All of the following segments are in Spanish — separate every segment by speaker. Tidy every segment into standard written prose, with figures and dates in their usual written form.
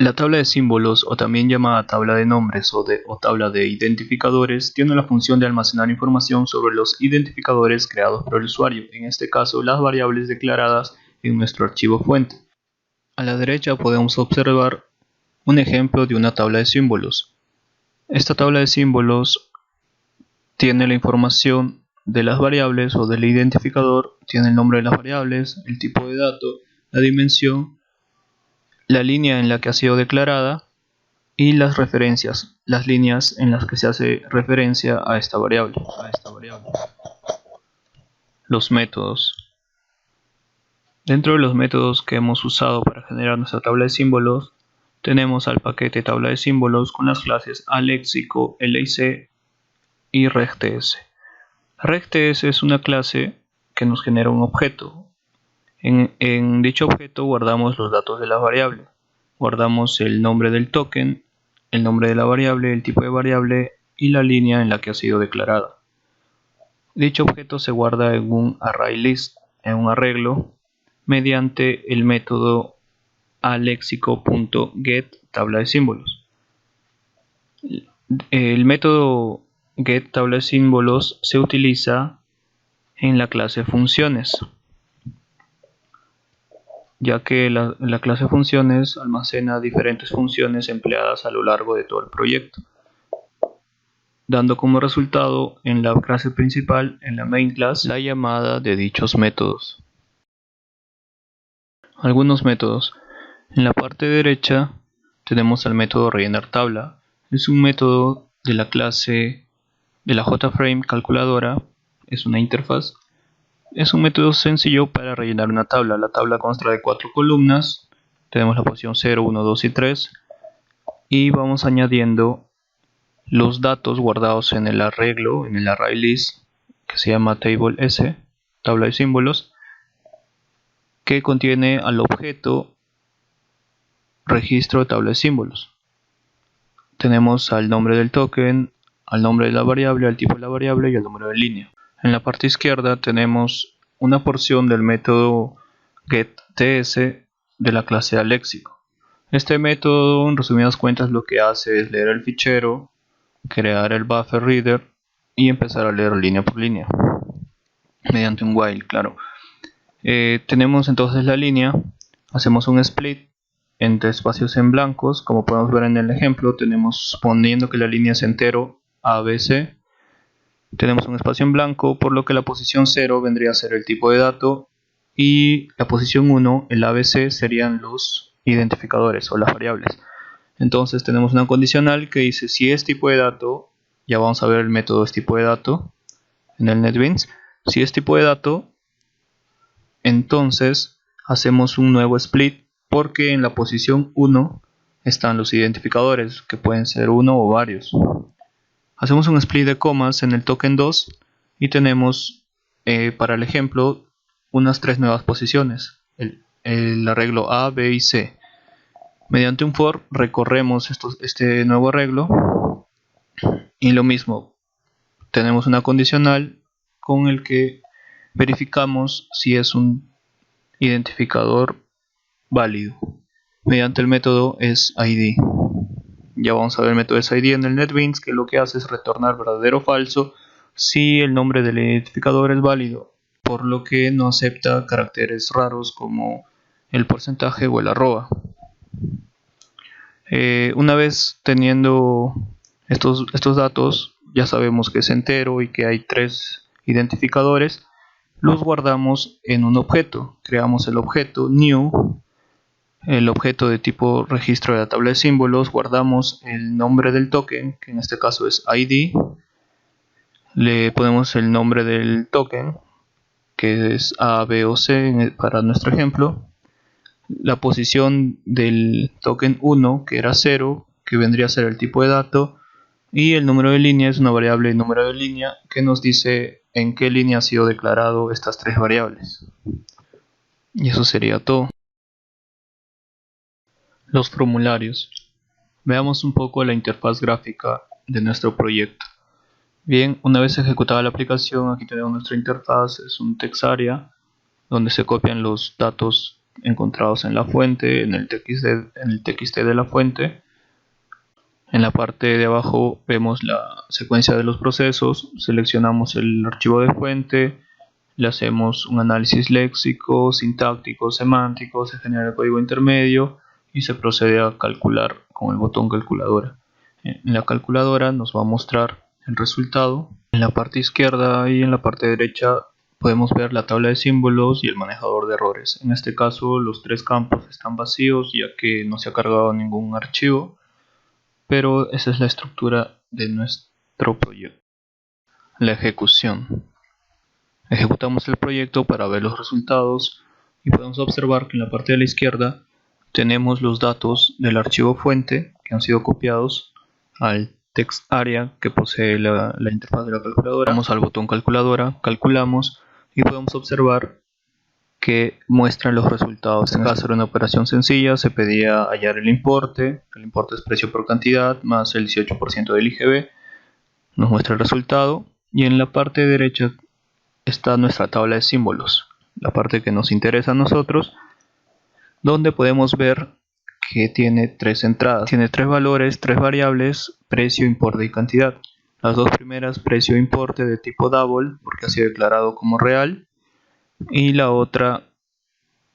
Speaker 1: La tabla de símbolos, o también llamada tabla de nombres o tabla de identificadores, tiene la función de almacenar información sobre los identificadores creados por el usuario, en este caso las variables declaradas en nuestro archivo fuente. A la derecha podemos observar un ejemplo de una tabla de símbolos. Esta tabla de símbolos tiene la información de las variables o del identificador, tiene el nombre de las variables, el tipo de dato, la dimensión, la línea en la que ha sido declarada y las referencias, las líneas en las que se hace referencia a esta variable. Los métodos. Dentro de los métodos que hemos usado para generar nuestra tabla de símbolos, tenemos al paquete tabla de símbolos con las clases aléxico, lic y regts. Regts es una clase que nos genera un objeto. En dicho objeto guardamos los datos de la variable. Guardamos el nombre del token, el nombre de la variable, el tipo de variable y la línea en la que ha sido declarada. Dicho objeto se guarda en un ArrayList, en un arreglo, mediante el método alexico.getTabla de símbolos. El método getTabla de símbolos se utiliza en la clase funciones, ya que la clase funciones almacena diferentes funciones empleadas a lo largo de todo el proyecto, dando como resultado en la clase principal, en la main class, la llamada de dichos métodos. Algunos métodos. En la parte derecha tenemos al método rellenar tabla. Es un método de la clase de la JFrame calculadora, es una interfaz. Es un método sencillo para rellenar una tabla. La tabla consta de 4 columnas. Tenemos la posición 0, 1, 2 y 3. Y vamos añadiendo los datos guardados en el arreglo, en el ArrayList, que se llama table S, tabla de símbolos, que contiene al objeto registro de tabla de símbolos. Tenemos al nombre del token, al nombre de la variable, al tipo de la variable y al número de línea. En la parte izquierda tenemos una porción del método getTS de la clase aléxico. Este método, en resumidas cuentas, lo que hace es leer el fichero, crear el buffer reader y empezar a leer línea por línea, mediante un while, claro. Tenemos entonces la línea, hacemos un split entre espacios en blancos, como podemos ver en el ejemplo, tenemos, suponiendo que la línea es entero ABC, tenemos un espacio en blanco, por lo que la posición 0 vendría a ser el tipo de dato y la posición 1, el ABC, serían los identificadores o las variables. Entonces tenemos una condicional que dice si es tipo de dato, ya vamos a ver el método es tipo de dato en el NetBeans, si es tipo de dato, entonces hacemos un nuevo split porque en la posición 1 están los identificadores que pueden ser uno o varios. Hacemos un split de comas en el token 2 y tenemos para el ejemplo unas 3 nuevas posiciones, el arreglo A, B y C. Mediante un for recorremos este nuevo arreglo y lo mismo, tenemos una condicional con el que verificamos si es un identificador válido mediante el método isID. Ya vamos a ver el método isID en el NetBeans, que lo que hace es retornar verdadero o falso si el nombre del identificador es válido, por lo que no acepta caracteres raros como el porcentaje o el arroba. Una vez teniendo estos datos, ya sabemos que es entero y que hay 3 identificadores. Los guardamos en un objeto. Creamos el objeto new, el objeto de tipo registro de la tabla de símbolos. Guardamos el nombre del token, que en este caso es ID. Le ponemos el nombre del token, que es A, B o C para nuestro ejemplo. La posición del token 1, que era 0, que vendría a ser el tipo de dato, y el número de línea es una variable número de línea que nos dice en qué línea ha sido declarado estas 3 variables. Y eso sería todo. Los formularios. Veamos un poco la interfaz gráfica de nuestro proyecto. Bien, una vez ejecutada la aplicación, aquí tenemos nuestra interfaz, es un text area donde se copian los datos encontrados en la fuente, en el TXT de la fuente. En la parte de abajo vemos la secuencia de los procesos, seleccionamos el archivo de fuente, le hacemos un análisis léxico, sintáctico, semántico, se genera el código intermedio y se procede a calcular con el botón calculadora. En la calculadora nos va a mostrar el resultado. En la parte izquierda y en la parte derecha podemos ver la tabla de símbolos y el manejador de errores. En este caso los tres campos están vacíos ya que no se ha cargado ningún archivo, pero esa es la estructura de nuestro proyecto. La ejecución. Ejecutamos el proyecto para ver los resultados y podemos observar que en la parte de la izquierda tenemos los datos del archivo fuente que han sido copiados al text area que posee la interfaz de la calculadora. Vamos al botón calculadora, calculamos y podemos observar que muestran los resultados. En este caso era una operación sencilla, se pedía hallar el importe es precio por cantidad más el 18% del IGB, nos muestra el resultado y en la parte derecha está nuestra tabla de símbolos, la parte que nos interesa a nosotros, donde podemos ver que tiene tres entradas, tiene tres valores, tres variables, precio, importe y cantidad. Las dos primeras, precio e importe de tipo double, porque ha sido declarado como real, y la otra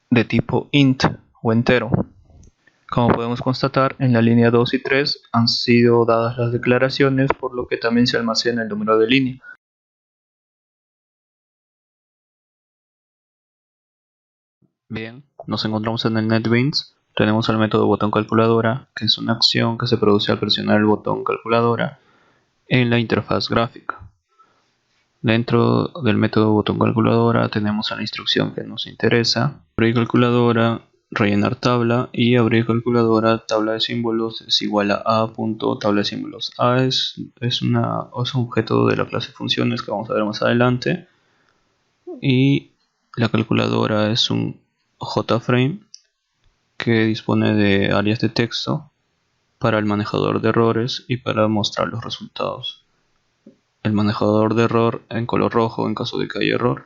Speaker 1: de tipo int o entero. Como podemos constatar, en la línea 2 y 3 han sido dadas las declaraciones, por lo que también se almacena el número de línea. Bien, nos encontramos en el NetBeans. Tenemos el método botón calculadora, que es una acción que se produce al presionar el botón calculadora en la interfaz gráfica. Dentro del método botón calculadora tenemos la instrucción que nos interesa: abrir calculadora, rellenar tabla, y abrir calculadora, tabla de símbolos es igual a tabla de símbolos. A es un objeto de la clase funciones que vamos a ver más adelante, y la calculadora es un JFrame que dispone de áreas de texto para el manejador de errores y para mostrar los resultados. El manejador de error en color rojo en caso de que haya error,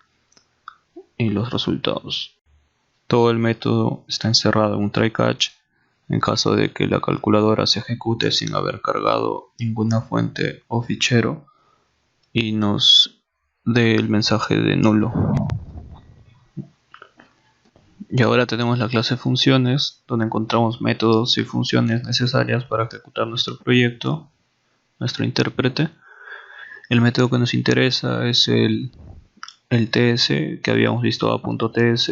Speaker 1: y los resultados. Todo el método está encerrado en un try catch en caso de que la calculadora se ejecute sin haber cargado ninguna fuente o fichero y nos dé el mensaje de nulo. Y ahora tenemos la clase funciones, donde encontramos métodos y funciones necesarias para ejecutar nuestro proyecto, nuestro intérprete. El método que nos interesa es el TS, que habíamos visto a.ts.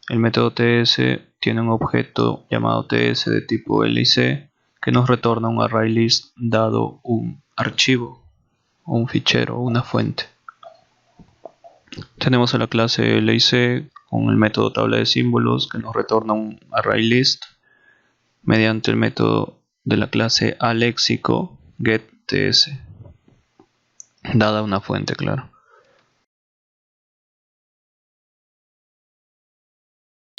Speaker 1: El método TS tiene un objeto llamado TS de tipo LIC que nos retorna un ArrayList dado un archivo, un fichero o una fuente. Tenemos a la clase LIC con el método tabla de símbolos que nos retorna un ArrayList mediante el método de la clase aléxico getTS, dada una fuente, claro.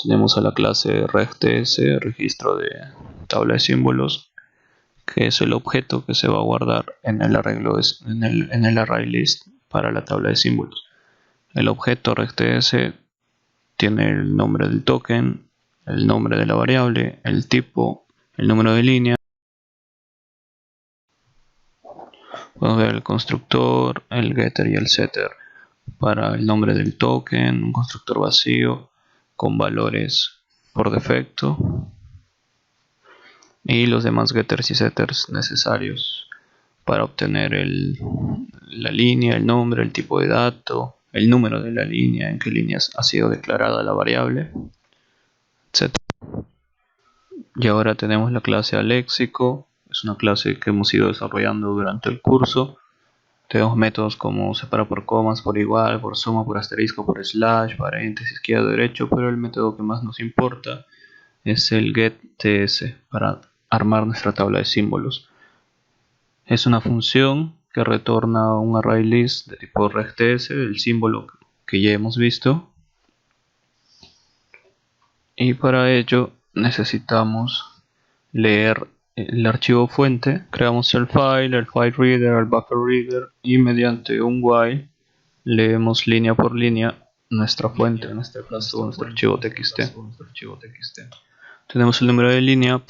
Speaker 1: Tenemos a la clase regTS, registro de tabla de símbolos, que es el objeto que se va a guardar en el ArrayList para la tabla de símbolos. El objeto regTS tiene el nombre del token, el nombre de la variable, el tipo, el número de línea. Podemos ver el constructor, el getter y el setter para el nombre del token, un constructor vacío con valores por defecto, y los demás getters y setters necesarios para obtener la línea, el nombre, el tipo de dato, el número de la línea, en qué líneas ha sido declarada la variable, etc. Y ahora tenemos la clase aléxico. Es una clase que hemos ido desarrollando durante el curso. Tenemos métodos como separa por comas, por igual, por suma, por asterisco, por slash, paréntesis, izquierdo, derecho, pero el método que más nos importa es el getTS para armar nuestra tabla de símbolos. Es una función que retorna un ArrayList de tipo regTS, el símbolo que ya hemos visto, y para ello necesitamos leer el archivo fuente. Creamos el file reader, el buffer reader, y mediante un while leemos línea por línea nuestra fuente, en este caso nuestro archivo txt. Tenemos el número de línea,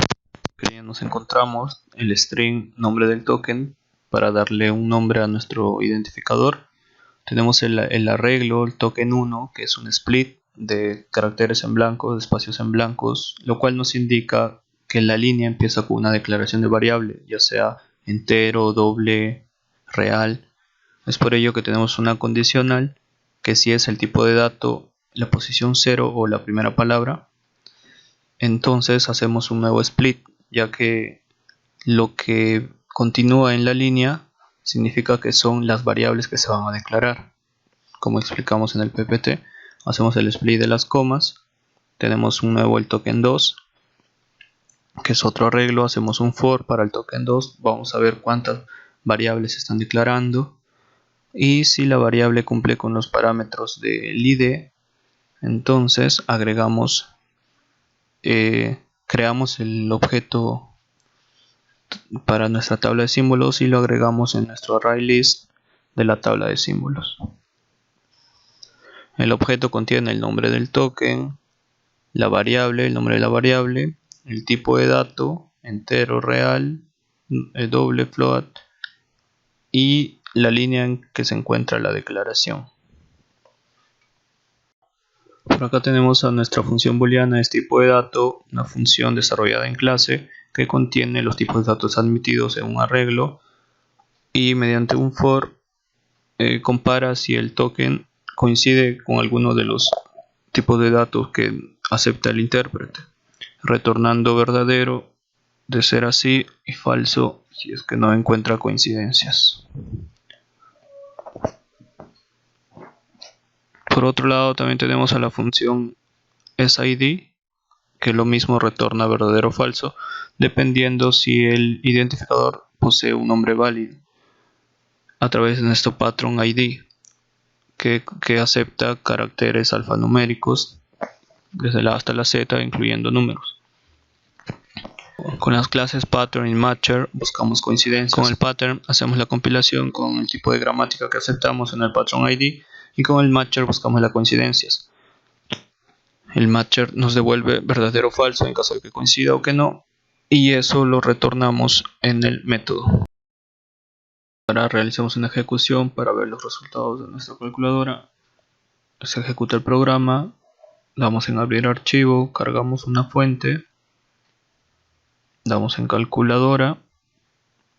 Speaker 1: que ya nos encontramos el string nombre del token para darle un nombre a nuestro identificador. Tenemos el arreglo, el token 1, que es un split de caracteres en blanco, de espacios en blancos, lo cual nos indica que la línea empieza con una declaración de variable, ya sea entero, doble, real. Es por ello que tenemos una condicional, que si es el tipo de dato, la posición 0 o la primera palabra, entonces hacemos un nuevo split, ya que lo que continúa en la línea significa que son las variables que se van a declarar. Como explicamos en el PPT, hacemos el split de las comas, tenemos un nuevo el token 2, que es otro arreglo, hacemos un for para el token 2, vamos a ver cuántas variables se están declarando y si la variable cumple con los parámetros del ID, entonces agregamos, creamos el objeto para nuestra tabla de símbolos y lo agregamos en nuestro array list de la tabla de símbolos. El objeto contiene el nombre del token, la variable, el nombre de la variable, el tipo de dato, entero, real, doble, float y la línea en que se encuentra la declaración. Por acá tenemos a nuestra función booleana de tipo de dato, una función desarrollada en clase que contiene los tipos de datos admitidos en un arreglo y mediante un for compara si el token coincide con alguno de los tipos de datos que acepta el intérprete, retornando verdadero de ser así y falso si es que no encuentra coincidencias. Por otro lado también tenemos a la función SID, que lo mismo retorna verdadero o falso dependiendo si el identificador posee un nombre válido a través de nuestro patrón ID, que acepta caracteres alfanuméricos desde la A hasta la Z, incluyendo números. Con las clases pattern y matcher buscamos coincidencias. Con el pattern hacemos la compilación con el tipo de gramática que aceptamos en el patrón ID y con el matcher buscamos las coincidencias. El matcher nos devuelve verdadero o falso en caso de que coincida o que no, y eso lo retornamos en el método. Ahora realizamos una ejecución para ver los resultados de nuestra calculadora. Se ejecuta el programa, damos en abrir archivo, cargamos una fuente, damos en calculadora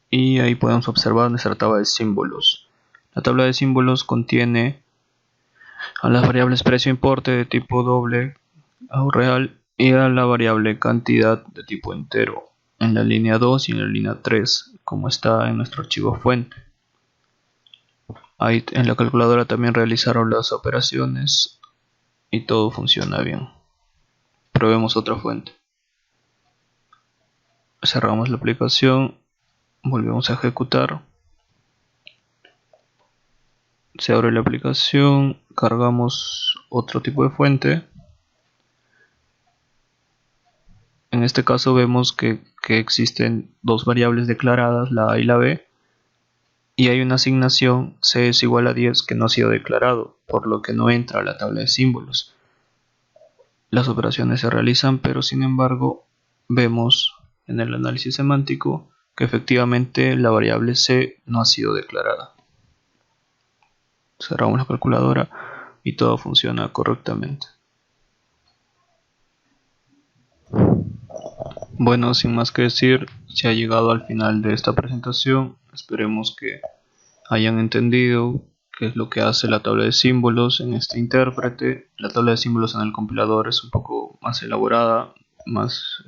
Speaker 1: y ahí podemos observar nuestra tabla de símbolos. La tabla de símbolos contiene a las variables precio e importe de tipo doble o real y a la variable cantidad de tipo entero en la línea 2 y en la línea 3, como está en nuestro archivo fuente. Ahí en la calculadora también realizaron las operaciones y todo funciona bien. Probemos otra fuente. Cerramos la aplicación, volvemos a ejecutar. Se abre la aplicación, cargamos otro tipo de fuente. En este caso vemos que existen dos variables declaradas, la A y la B, y hay una asignación C es igual a 10 que no ha sido declarado, por lo que no entra a la tabla de símbolos. Las operaciones se realizan, pero sin embargo vemos en el análisis semántico que efectivamente la variable C no ha sido declarada. Cerramos la calculadora y todo funciona correctamente. Bueno, sin más que decir, se ha llegado al final de esta presentación. Esperemos que hayan entendido qué es lo que hace la tabla de símbolos en este intérprete. La tabla de símbolos en el compilador es un poco más elaborada,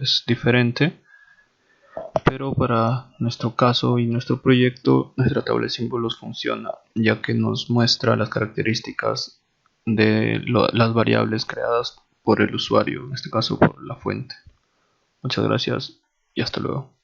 Speaker 1: es diferente, pero para nuestro caso y nuestro proyecto, nuestra tabla de símbolos funciona, ya que nos muestra las características de las variables creadas por el usuario, en este caso por la fuente. Muchas gracias y hasta luego.